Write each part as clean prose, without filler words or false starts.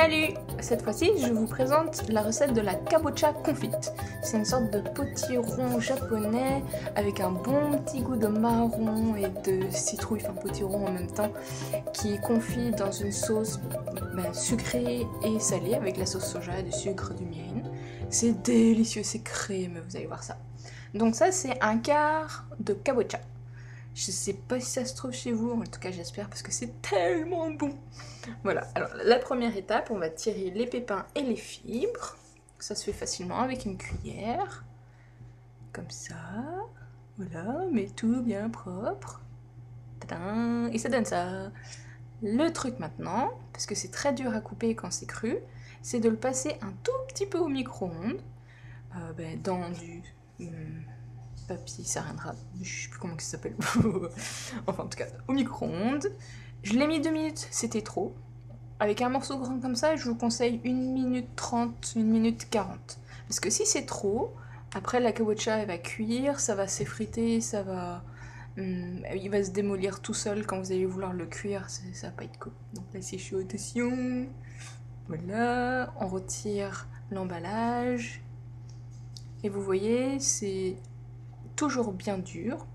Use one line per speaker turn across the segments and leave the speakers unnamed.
Salut! Cette fois-ci, je vous présente la recette de la kabocha confite. C'est une sorte de potiron japonais avec un bon petit goût de marron et de citrouille, enfin potiron en même temps, qui est confit dans une sauce sucrée et salée avec la sauce soja, du sucre, du mirin. C'est délicieux, c'est crémeux, vous allez voir ça. Donc ça, c'est un quart de kabocha. Je sais pas si ça se trouve chez vous, en tout cas j'espère parce que c'est tellement bon. Voilà, alors la première étape, on va tirer les pépins et les fibres. Ça se fait facilement avec une cuillère. Comme ça. Voilà, mais tout bien propre. Tadam, et ça donne ça. Le truc maintenant, parce que c'est très dur à couper quand c'est cru, c'est de le passer un tout petit peu au micro-ondes. Dans du... papier saran wrap, je sais plus comment ça s'appelle, enfin en tout cas au micro-ondes. Je l'ai mis 2 minutes, c'était trop. Avec un morceau grand comme ça, je vous conseille 1 minute 30, 1 minute 40. Parce que si c'est trop, après la kabocha elle va cuire, ça va s'effriter, ça va... il va se démolir tout seul quand vous allez vouloir le cuire, ça va pas être cool. Donc là c'est chaud, attention. Voilà, on retire l'emballage. Et vous voyez, c'est toujours bien dur,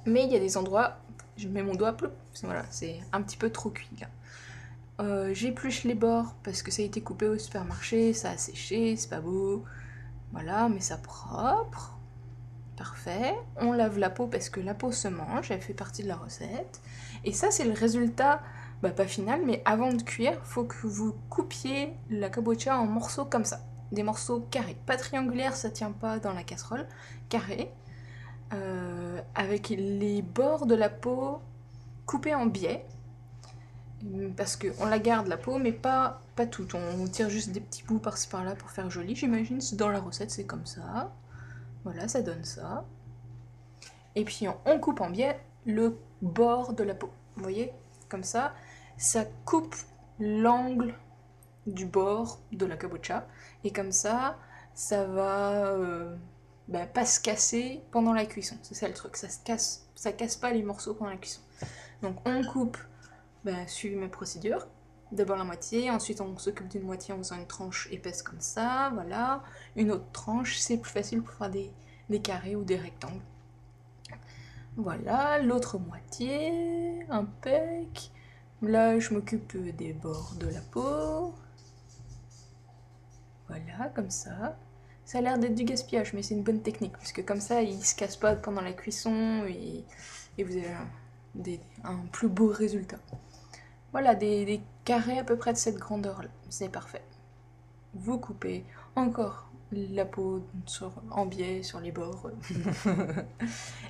mais il y a des endroits, je mets mon doigt, voilà, c'est un petit peu trop cuit là. J'épluche les bords parce que ça a été coupé au supermarché, ça a séché, c'est pas beau, voilà, mais ça propre, parfait. On lave la peau parce que la peau se mange, elle fait partie de la recette, et ça c'est le résultat, pas final, mais avant de cuire, faut que vous coupiez la kabocha en morceaux comme ça. Des morceaux carrés, pas triangulaires, ça tient pas dans la casserole, carrés, avec les bords de la peau coupés en biais, parce qu'on la garde la peau, mais pas toute, on tire juste des petits bouts par-ci par-là pour faire joli, j'imagine, dans la recette c'est comme ça, voilà, ça donne ça. Et puis on coupe en biais le bord de la peau, vous voyez, comme ça coupe l'angle du bord de la kabocha, et comme ça va pas se casser pendant la cuisson, c'est ça le truc, ça casse pas les morceaux pendant la cuisson. Donc on coupe, suivez mes procédures, d'abord la moitié, ensuite on s'occupe d'une moitié en faisant une tranche épaisse comme ça, voilà, une autre tranche, c'est plus facile pour faire des carrés ou des rectangles. Voilà, l'autre moitié, impec. Là je m'occupe des bords de la peau. Voilà, comme ça. Ça a l'air d'être du gaspillage, mais c'est une bonne technique, parce que comme ça, il se casse pas pendant la cuisson, et vous avez un plus beau résultat. Voilà, des carrés à peu près de cette grandeur-là, c'est parfait. Vous coupez encore la peau en biais sur les bords.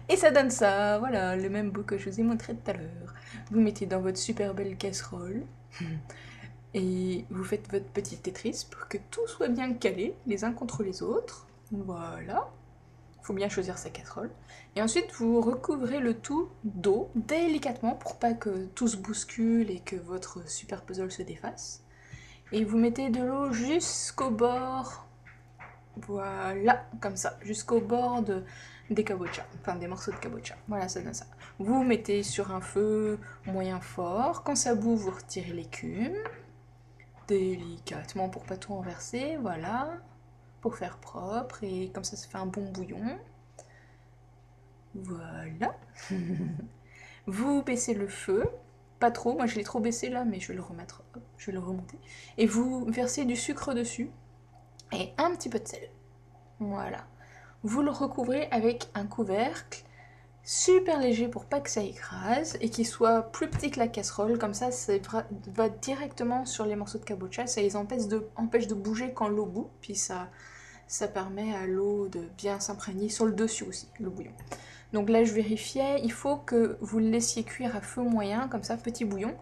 Et ça donne ça, voilà, le même bout que je vous ai montré tout à l'heure. Vous mettez dans votre super belle casserole. Et vous faites votre petit Tetris pour que tout soit bien calé les uns contre les autres. Voilà. Il faut bien choisir sa casserole. Et ensuite, vous recouvrez le tout d'eau délicatement pour pas que tout se bouscule et que votre super puzzle se défasse. Et vous mettez de l'eau jusqu'au bord. Voilà, comme ça, jusqu'au bord des kabocha, enfin des morceaux de kabocha. Voilà, ça donne ça. Vous mettez sur un feu moyen fort. Quand ça bout, vous retirez l'écume. Délicatement pour pas tout renverser, voilà, pour faire propre, et comme ça fait un bon bouillon. Voilà. Vous baissez le feu, pas trop, moi je l'ai trop baissé là, mais je vais le remettre, hop, je vais le remonter, et vous versez du sucre dessus et un petit peu de sel. Voilà. Vous le recouvrez avec un couvercle super léger pour pas que ça écrase, et qu'il soit plus petit que la casserole, comme ça va directement sur les morceaux de kabocha, ça les empêche de bouger quand l'eau bout, puis ça permet à l'eau de bien s'imprégner sur le dessus aussi, le bouillon. Donc là je vérifiais, il faut que vous le laissiez cuire à feu moyen, comme ça, petit bouillon,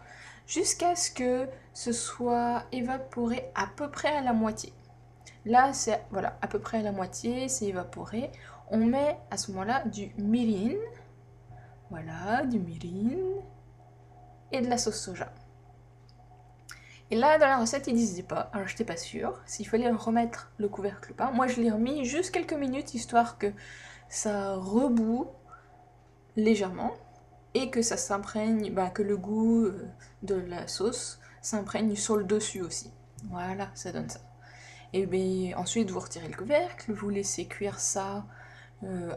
jusqu'à ce que ce soit évaporé à peu près à la moitié. Là c'est, voilà, à peu près à la moitié, c'est évaporé. On met à ce moment-là du mirin, voilà, du mirin, et de la sauce soja. Et là, dans la recette, ils disaient pas, alors j'étais pas sûre, s'il fallait remettre le couvercle ou pas. Moi, je l'ai remis juste quelques minutes, histoire que ça rebout légèrement, et que ça s'imprègne, que le goût de la sauce s'imprègne sur le dessus aussi. Voilà, ça donne ça. Et bien ensuite vous retirez le couvercle, vous laissez cuire ça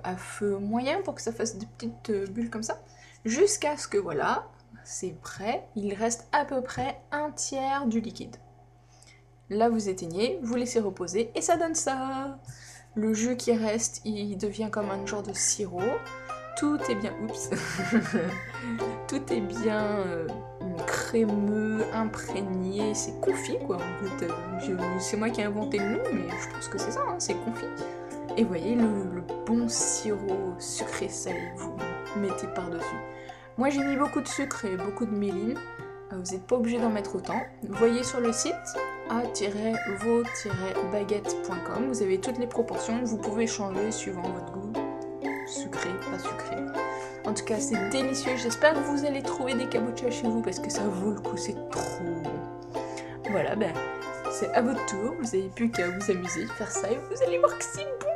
à feu moyen pour que ça fasse des petites bulles comme ça, jusqu'à ce que voilà, c'est prêt, il reste à peu près un tiers du liquide. Là vous éteignez, vous laissez reposer et ça donne ça. Le jus qui reste, il devient comme un genre de sirop. Tout est bien, oups, tout est bien crémeux, imprégné, c'est confit quoi. En fait, c'est moi qui ai inventé le nom, mais je pense que c'est ça, hein, c'est confit. Et vous voyez le bon sirop sucré salé, vous mettez par-dessus. Moi j'ai mis beaucoup de sucre et beaucoup de méline. Vous n'êtes pas obligé d'en mettre autant. Voyez sur le site a-vo-baguette.com, vous avez toutes les proportions, vous pouvez changer suivant votre goût, sucré, pas sucré. En tout cas, c'est délicieux, j'espère que vous allez trouver des kabocha chez vous parce que ça vaut le coup, c'est trop bon. Voilà, ben, c'est à votre tour, vous n'avez plus qu'à vous amuser, faire ça et vous allez voir que c'est bon.